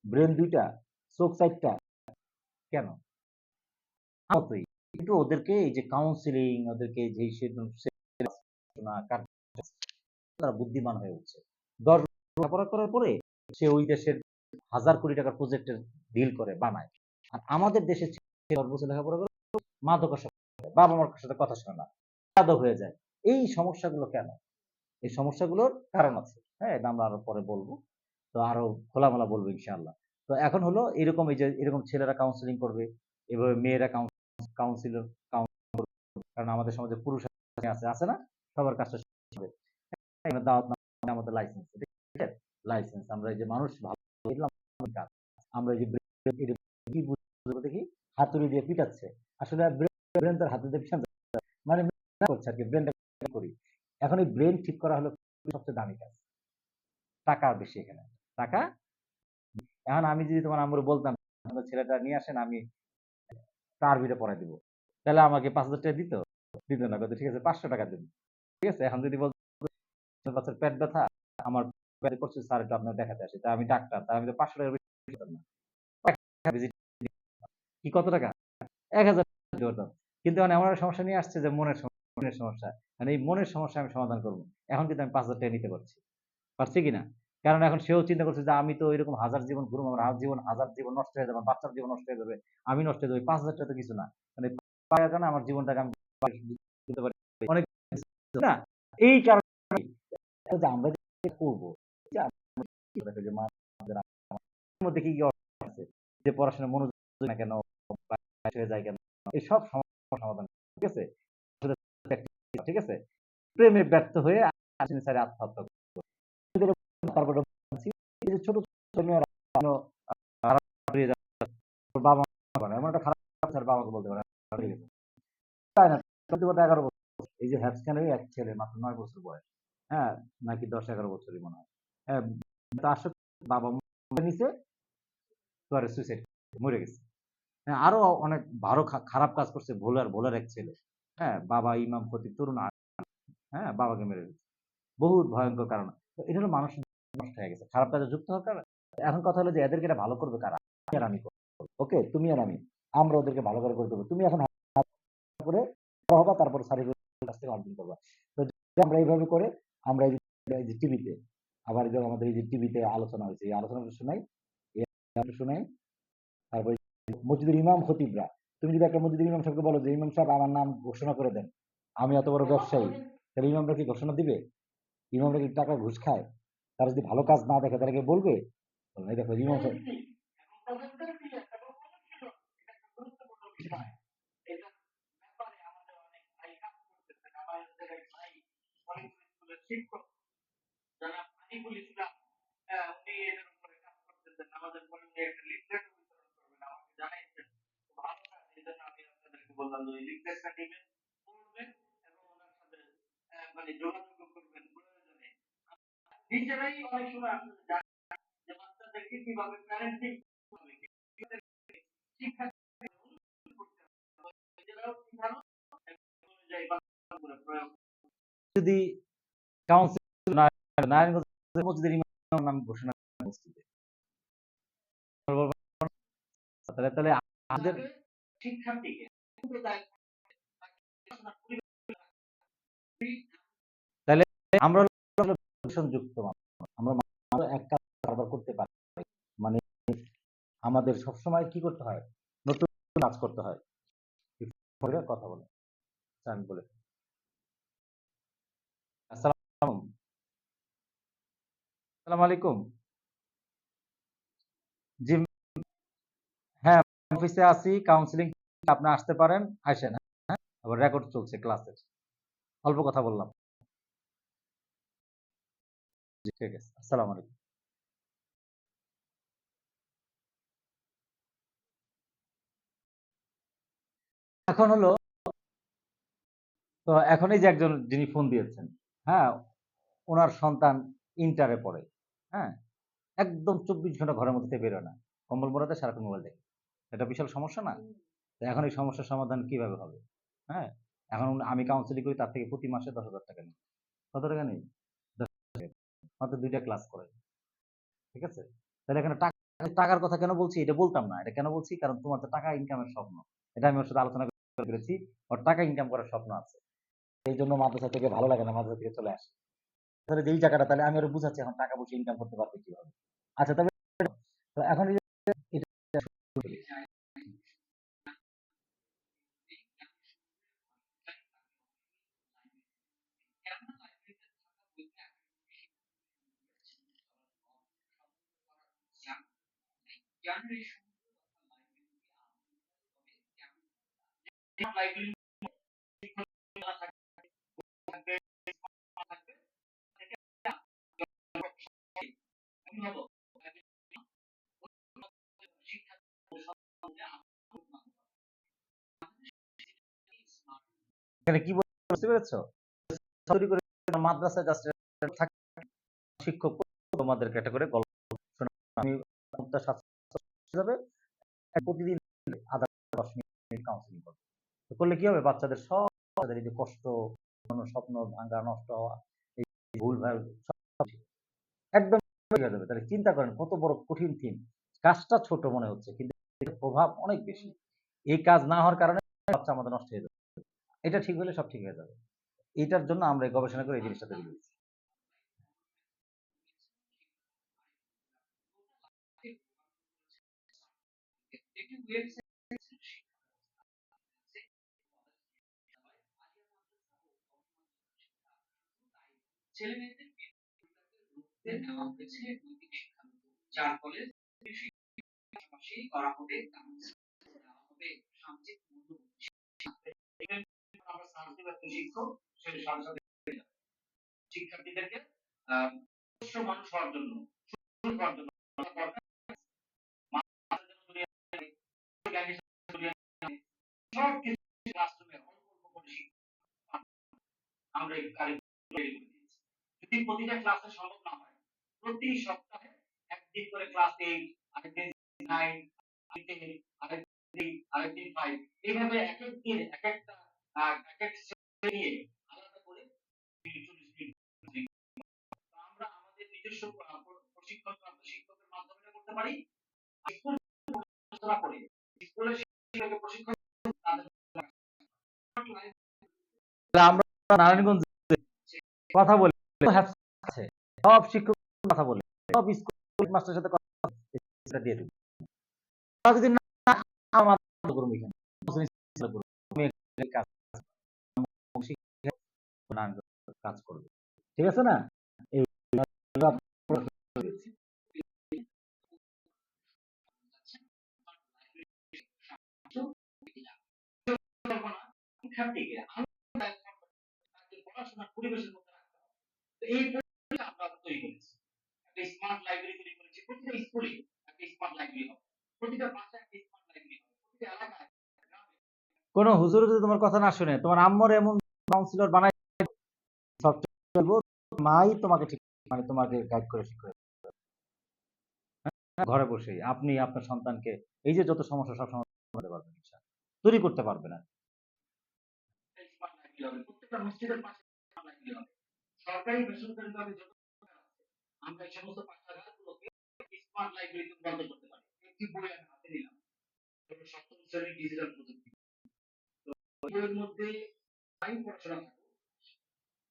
S1: ব্রেন 2টা, চোখ 4টা, কেন? মতোই। কিন্তু ওদেরকে এই যে কাউন্সিলিং, ওদেরকে যে তারা বুদ্ধিমান হয়ে উঠছে। 10 লেখাপড়া করার পরে সে ওই দেশের হাজার কোটি টাকার প্রজেক্টের ডিল করে, বানায়। আর আমাদের দেশে 10 বছর লেখাপড়া করে মাদকাসক্ত, বাবা মার সাথে কথা শোনে না, যাদব হয়ে যায়। এই সমস্যাগুলো কেন? এই সমস্যাগুলোর কারণ আছে। হ্যাঁ, এটা আমরা আরো পরে বলবো। তো আরো খোলামেলা বলবো ইনশাআল্লাহ। তো এখন হলো এরকম, এই যে এরকম ছেলেরা কাউন্সিলিং করবে, এভাবে মেয়েরা কাউন্সিলর, কারণ আমাদের সমাজে পুরুষ আছে, আছে না? সবার কাজটা হবে। দাওয়াত না, আমাদের লাইসেন্স, লাইসেন্স আমরা এই যে মানুষ ভালো দেখলাম, আমরা এই যে কি বুঝবো দেখি, হাতুড়ি দিয়ে পিটাচ্ছে, আসলে ব্রেন তার হাতে দিয়ে পিটাচ্ছে, মানে করছে আর কি, ব্রেনটা করি। এখন এই ব্রেন ঠিক করা হলো সবচেয়ে দামি কাজ। টাকা বেশি এখানে, টাকা। এখন আমি যদি তোমার আম্মুরে বলতাম ছেলেটা নিয়ে আসেন, আমি তার আরবিটা পড়াই দিব, তাহলে আমাকে 5,000 টাকা দিত? দিত না, কত ঠিক আছে 500 টাকা দিন, ঠিক আছে? এখন যদি বলতো বাচ্চার পেট ব্যথা, আমার পেটে করছে স্যার, একটু আপনার দেখাতে আসি, তা আমি ডাক্তার, তা আমি তো 500 টাকা বেশি দিতাম না, ভিজিট কি কত টাকা, 1,000 দিতে পারতাম। কিন্তু এখন এমন একটা সমস্যা নিয়ে আসছে যে মনের সমস্যা, মানে এই মনের সমস্যা আমি সমাধান করবো। এখন কিন্তু আমি 5,000 টাকা নিতে পারছি, পারছি কিনা? কারণ এখন সেও চিন্তা করছে যে আমি তো এরকম হাজার জীবন ঘুরবো, আমার হাজার জীবন নষ্ট হয়ে যাবে, আমার বাচ্চার জীবন নষ্ট হয়ে যাবে, আমি নষ্ট হয়ে যাবে, 5,000 টাকা তো কিছু না, মানে পাওয়ার কারণে আমার জীবনটাকে আমি দিতে পারি অনেক কিছু না। এই কারণে যে আমরা যে করবো, যে আমরা যে আমাদের মধ্যে কি কি আছে, যে পড়াশোনা মনোযোগ না কেন, হয়ে যায় কেন, এই সব সমস্যার সমাধান, ঠিক আছে? ঠিক আছে, প্রেমে ব্যর্থ হয়ে স্যার আত্মহত্যা করে। তারপরে এই যে ছোট ছোট মেয়েরা হারিয়ে যাচ্ছে, ওর বাবা মা এমন একটা খারাপ, স্যার বাবাকে বলতে পারে হারিয়ে গেছে, তাই না? 11 বছর, এই যে হ্যাপসখানের এক ছেলে মাত্র 9 বছর বয়স, হ্যাঁ, নাকি 10-11 বছরই মনে হয়, হ্যাঁ, তো আসলে বাবা মা নিছে, পরে সুইসাইড মরে গেছে। হ্যাঁ, আরো অনেক ভালো খারাপ কাজ করছে ভোলার এক ছেলে। হ্যাঁ, বাবা ইমাম খতিব তরুণ হ্যাঁ, বাবাকে মেরে ফেলছে। বহুত ভয়ংকর কারণ। তো এটা হলো মানুষ নষ্ট হয়ে গেছে। খারাপ কাজে যুক্ত হওয়ার কারণে। এখন কথা হলো যে এদেরকে এটা ভালো করবে কারা? তুমি আর আমি করব। ওকে? তুমি আর আমি। আমরা ওদেরকে ভালো করে দেব। তুমি এখন করে বড় হবা, তারপর স্যারের কাছ থেকে অর্জন করবা। তো যদি আমরা এইভাবে করে আমরা এই যে টিভিতে আবার এই যে আমাদের এই যে টিভিতে আলোচনা হয়েছে, এই আলোচনাটা শোনাই, এই আলোচনাটা শোনাই, তারপরে মসজিদের ইমাম খতিবরা, তুমি যদি একটা মসজিদের ইমাম সাহেবকে বলো যে ইমাম সাহেব আমার নাম ঘোষণা করে দেন, আমি এত বড় ব্যবসায়ী, তাহলে ইমামরা কি ঘোষণা দিবে? ইমামরা কি টাকা ঘুষ খায়? তারা যদি ভালো কাজ না দেখে তারা কি বলবে? বলবে না, এই দেখো ইমাম সাহেব। যদি কাউন্সিল নারায়ণগঞ্জ মসজিদের ইমাম নাম ঘোষণা করে মসজিদে, তাহলে আমাদের তাহলে আমরা হলো যুক্ত মানুষ। আমরা মাত্র এক কাজ বারবার করতে পারি। মানে আমাদের সবসময় কি করতে হয়? নতুন কাজ করতে হয়। কথা বলে। আমি বলে আসসালাম আসসালামু আলাইকুম। জি, হ্যাঁ, অফিসে আছি, কাউন্সিলিং আপনি আসতে পারেন, আসেন। হ্যাঁ, আবার রেকর্ড চলছে ক্লাসের। অল্প কথা বললাম। জি, ঠিক আছে। আসসালামু আলাইকুম। এখন হলো, তো এখন এই যে একজন যিনি ফোন দিয়েছেন, হ্যাঁ, উনার সন্তান ইন্টারে পড়ে। হ্যাঁ, একদম ২৪ ঘন্টা ঘরের মধ্যে থেকে বেরোয় না। কম্বল মোড়াতে সারাক্ষণ মোবাইল দেখে। এটা বিশাল সমস্যা না? তো এখন এই সমস্যার সমাধান কিভাবে হবে? হ্যাঁ? এখন আমি কাউন্সেলিং করি, তার থেকে প্রতি মাসে ৳১০,০০০ নিই। কত টাকা নিই? মাত্র ২ টা ক্লাস করে। ঠিক আছে? তাহলে এখানে টাকার কথা কেন বলছি? এটা বলতাম না। এটা কেন বলছি? কারণ তোমার তো টাকা ইনকামের স্বপ্ন। এটা আমি ওর সাথে আলোচনা করেছি। ওর টাকা ইনকাম করার স্বপ্ন আছে। এইজন্য মাদ্রাসা থেকে ভালো লাগে না, মাদ্রাসা থেকে চলে আসে। তাহলে যেই টাকাটা, তাহলে আমি ওরে বুঝাচ্ছি এখন টাকা পয়সা ইনকাম করতে পারবে কিভাবে। আচ্ছা, তবে তো এখন এই যে এটা এখানে কি বুঝতে পেরেছো? তৈরি করে মাদ্রাসায় জাস্ট থাকে শিক্ষক তোমাদেরকে একটা করে গল্প শোনা। আমি হিসাবে প্রতিদিন ০.৫-১০ মিনিট কাউন্সেলিং করব। তো করলে কি হবে? বাচ্চাদের সব তাদের এই যে কষ্ট, কোনো স্বপ্ন ভাঙা, নষ্ট হওয়া, এই ভুলভাল সব একদম হয়ে যাবে। তাহলে চিন্তা করেন কত বড় কঠিন থিম। কাজটা ছোট মনে হচ্ছে কিন্তু এর প্রভাব অনেক বেশি। এই কাজ না হওয়ার কারণে বাচ্চা আমাদের নষ্ট হয়ে যাবে। এটা ঠিক হলে সব ঠিক হয়ে যাবে। এটার জন্য আমরা এই গবেষণা করে এই জিনিসটা তৈরি করেছি। একদিন করে ক্লাস 8, আরেকদিন 9, আরেকদিন 10, আরেকদিন 5, এইভাবে একেক দিন একেকটা একেক শ্রেণী নিয়ে আলাদা করে 30-40 মিনিট। তো আমরা আমাদের নিজস্ব প্রশিক্ষক বা শিক্ষকের মাধ্যমে এটা করতে পারি। স্কুল আলোচনা করে স্কুলের শিক্ষকের প্রশিক্ষণ তাদের আমরা নারায়ণগঞ্জ কথা বলি আছে সব শিক্ষক কথা বলে সব স্কুল মাস্টারের সাথে কথা দিয়ে দেব যদি না আমাদের করবো এখানে কাজ করবে ঠিক আছে না এই শিক্ষার্থীকে পড়াশোনার পরিবেশের মধ্যে রাখতে হবে তো এই পরিবেশটা আমরা তৈরি করেছি একটা স্মার্ট লাইব্রেরি তৈরি করেছি প্রতিটা স্কুলে একটা স্মার্ট লাইব্রেরি হবে প্রতিটা বাসায় একটা স্মার্ট লাইব্রেরি হবে প্রতিটা এলাকায় কোন হুজুর যদি তোমার কথা না শুনে তোমার আম্মর এমন কাউন্সিলর বানাই সবচেয়ে বলবো মাই তোমাকে ঠিক মানে তোমাকে গাইড করে শিক্ষা ঘরে বসেই আপনি আপনার সন্তানকে এই যে যত সমস্যা সব সমাধান করতে পারবেন তৈরি করতে পারবে না প্রত্যেকটা মসজিদের পাশে সরকারি বেসরকারি যত আমরা এই সমস্ত পাঠাগারগুলোকে স্মার্ট লাইব্রেরিতে রূপান্তর করতে পারি একটি বই আমি হাতে নিলাম সপ্তম শ্রেণীর ডিজিটাল প্রযুক্তি তো বইয়ের মধ্যে তাই পড়াশোনা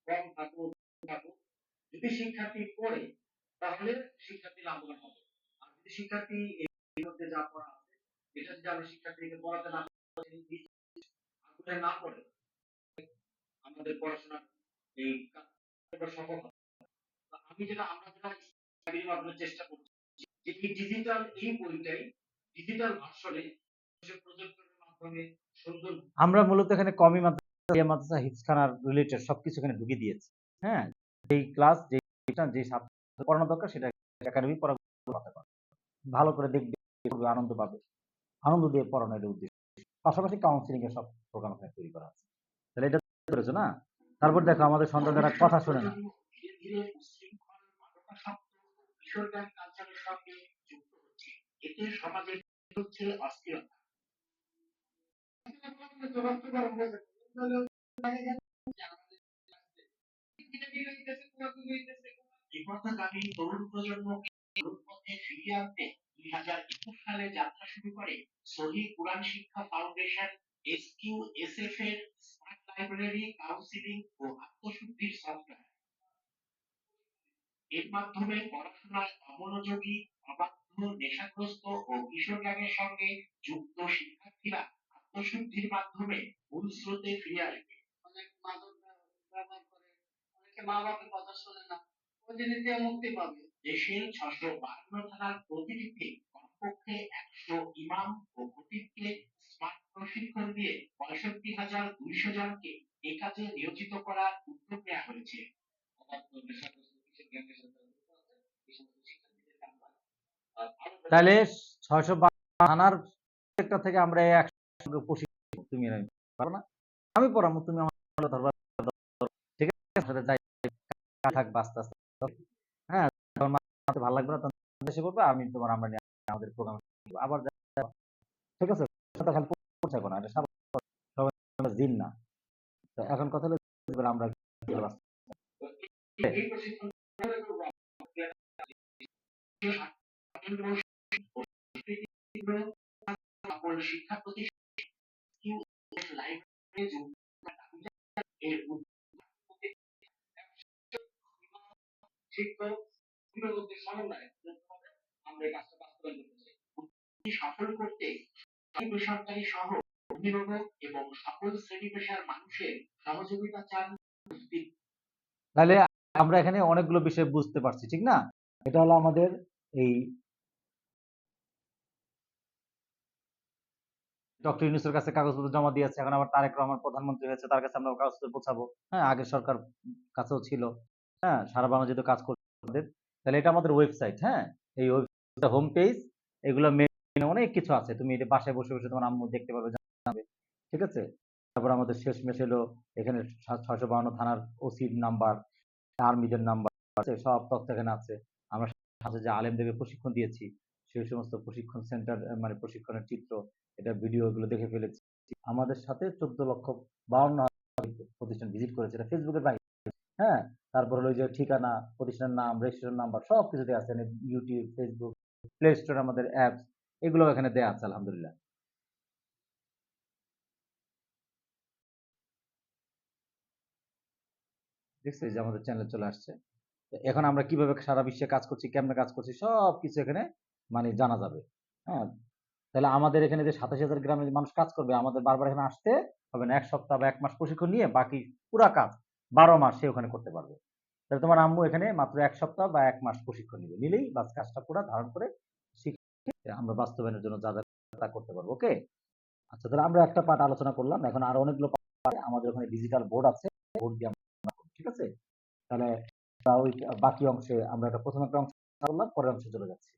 S1: কম থাকুক থাকুক যদি শিক্ষার্থী পড়ে তাহলে শিক্ষার্থী লাভবান হবে আর যদি শিক্ষার্থী এর মধ্যে যা পড়া আছে এটা যদি আমরা শিক্ষার্থীকে পড়াতে না আগ্রহে না পড়ে আমাদের পড়াশোনা এই কাজটা সফল হবে আমি যেটা আমরা যেটা স্টাডির মাধ্যমে চেষ্টা করছি যে এই ডিজিটাল এই বইটাই ডিজিটাল ভার্সনে প্রজেক্টরের মাধ্যমে সুন্দর আমরা মূলত এখানে কমি মাদ্রাসা হিফজখানার রিলেটেড সবকিছু এখানে ঢুকিয়ে দিয়েছি হ্যাঁ এই ক্লাস যে সাবজেক্ট পড়ানো দরকার সেটা একাডেমিক পড়া ভালো করে দেখবে আনন্দ পাবে আনন্দ দিয়ে পড়ানোর উদ্দেশ্য পাশাপাশি কাউন্সিলিং এর সব প্রোগ্রাম এখানে তৈরি করা আছে তাহলে এটা করেছো না তারপর দেখো আমাদের সন্তানরা কথা শুনে না ধীরে ধীরে উশৃঙ্খল মাদকাসক্ত কিশোর গ্যাং কালচারের সঙ্গে যুক্ত হচ্ছে এতে সমাজে হচ্ছে অস্থিরতা বিপথগামী তরুণ প্রজন্মকে পথে ফিরিয়ে আনতে 2021 সালে যাত্রা শুরু করে সহি কুরআন শিক্ষা ফাউন্ডেশন SQSF এর স্মার্ট লাইব্রেরি কাউন্সিলিং ও আত্মশুদ্ধির সফটওয়্যার এর মাধ্যমে পড়াশোনায় অমনোযোগী অবাধ্য নেশাগ্রস্ত ও কিশোর গ্যাংয়ের সঙ্গে যুক্ত শিক্ষার্থীরা আত্মশুদ্ধির মাধ্যমে মূল স্রোতে ফিরে আসবে অনেক মাদক ব্যবহার করে অনেকে মা বাবার কথা শোনে না ওই জিনিস থেকে মুক্তি পাবে দেশের 652 থানার প্রতিটিতে কমপক্ষে 100 ইমাম ও খতিবকে স্মার্ট প্রশিক্ষণ দিয়ে 65,200 জনকে এই কাজে নিয়োজিত করার উদ্যোগ নেওয়া হয়েছে তাহলে 652 থানার একটা থেকে আমরা 100 প্রশিক্ষণ তুমি পারো না আমি পড়াবো তুমি আমার ধরবা ঠিক আছে সাথে যাই থাকবে আস্তে আস্তে হ্যাঁ তোমার মাথা ভালো লাগবে না তখন দেশে করবে আমি তোমার আমরা আমাদের প্রোগ্রাম আবার ঠিক আছে কথা খালি পৌঁছাবো না এটা সবাই দিন না তো এখন কথা হলো আমরা এই প্রশিক্ষণ সকল শিক্ষা প্রতিষ্ঠান লাইব্রেরি এর শিক্ষক অভিভাবকদের সমন্বয়ে আমরা এই কাজটা বাস্তবায়ন করতেছি সফল করতে বেসরকারি সহ অভিভাবক এবং সকল শ্রেণী পেশার মানুষের সহযোগিতা চান তাহলে আমরা এখানে অনেকগুলো বিষয় বুঝতে পারছি ঠিক না এটা হলো আমাদের এই ডক্টর ইউনূসের কাছে কাগজপত্র জমা দিয়েছে এখন আবার তারেক রহমান প্রধানমন্ত্রী হয়েছে তার কাছে আমরা কাগজপত্র পৌঁছাবো হ্যাঁ আগের সরকার কাছেও ছিল হ্যাঁ সারা বাংলাদেশে কাজ করছে তাহলে এটা আমাদের ওয়েবসাইট হ্যাঁ এই ওয়েবসাইট হোম পেজ এগুলো অনেক কিছু আছে তুমি এটা বাসায় বসে বসে তোমার আম্মু দেখতে পাবে জানবে ঠিক আছে তারপর আমাদের শেষমেশ হলো এখানে 652 থানার ওসির নাম্বার আর্মিদের নাম্বার আছে সব তথ্য এখানে আছে আমরা সাথে যে আলেমদেরকে প্রশিক্ষণ দিয়েছি, সেই সমস্ত প্রশিক্ষণ সেন্টার মানে প্রশিক্ষণের চিত্র, এটা ভিডিও এগুলো দেখে ফেলেছি। আমাদের সাথে 14,52,000 প্রতিষ্ঠান ভিজিট করেছে, এটা ফেসবুকের বাইরে। হ্যাঁ, তারপর হলো ওই যে ঠিকানা, প্রতিষ্ঠানের নাম, রেজিস্ট্রেশন নাম্বার সব কিছুতে আছে। ইউটিউব, ফেসবুক, প্লে স্টোর আমাদের অ্যাপস এগুলো এখানে দেয়া আছে আলহামদুলিল্লাহ। দেখছো এই যে আমাদের চ্যানেলে চলে আসছে। তো এখন আমরা কিভাবে সারা বিশ্বে কাজ করছি, কেমনে কাজ করছি সবকিছু এখানে মানে জানা যাবে। হ্যাঁ, তাহলে আমাদের এখানে যে 87,000 গ্রামের যে মানুষ কাজ করবে, আমাদের বারবার এখানে আসতে হবে না। 1 সপ্তাহ বা 1 মাস প্রশিক্ষণ নিয়ে বাকি পুরা কাজ 12 মাস সে ওখানে করতে পারবে। তাহলে তোমার আম্মু এখানে মাত্র 1 সপ্তাহ বা 1 মাস প্রশিক্ষণ নিবে। নিলেই বাস কাজটা পুরা ধারণ করে শিখে আমরা বাস্তবায়নের জন্য যা, যা তা করতে পারবো। ওকে? আচ্ছা, তাহলে আমরা একটা পার্ট আলোচনা করলাম। এখন আরো অনেকগুলো পার্ট আমাদের ওখানে ডিজিটাল বোর্ড আছে। বোর্ড দিয়ে আমরা করব। ঠিক আছে? তাহলে ওই বাকি অংশে আমরা একটা ১ম একটা অংশ করলাম, পরের অংশে চলে যাচ্ছি।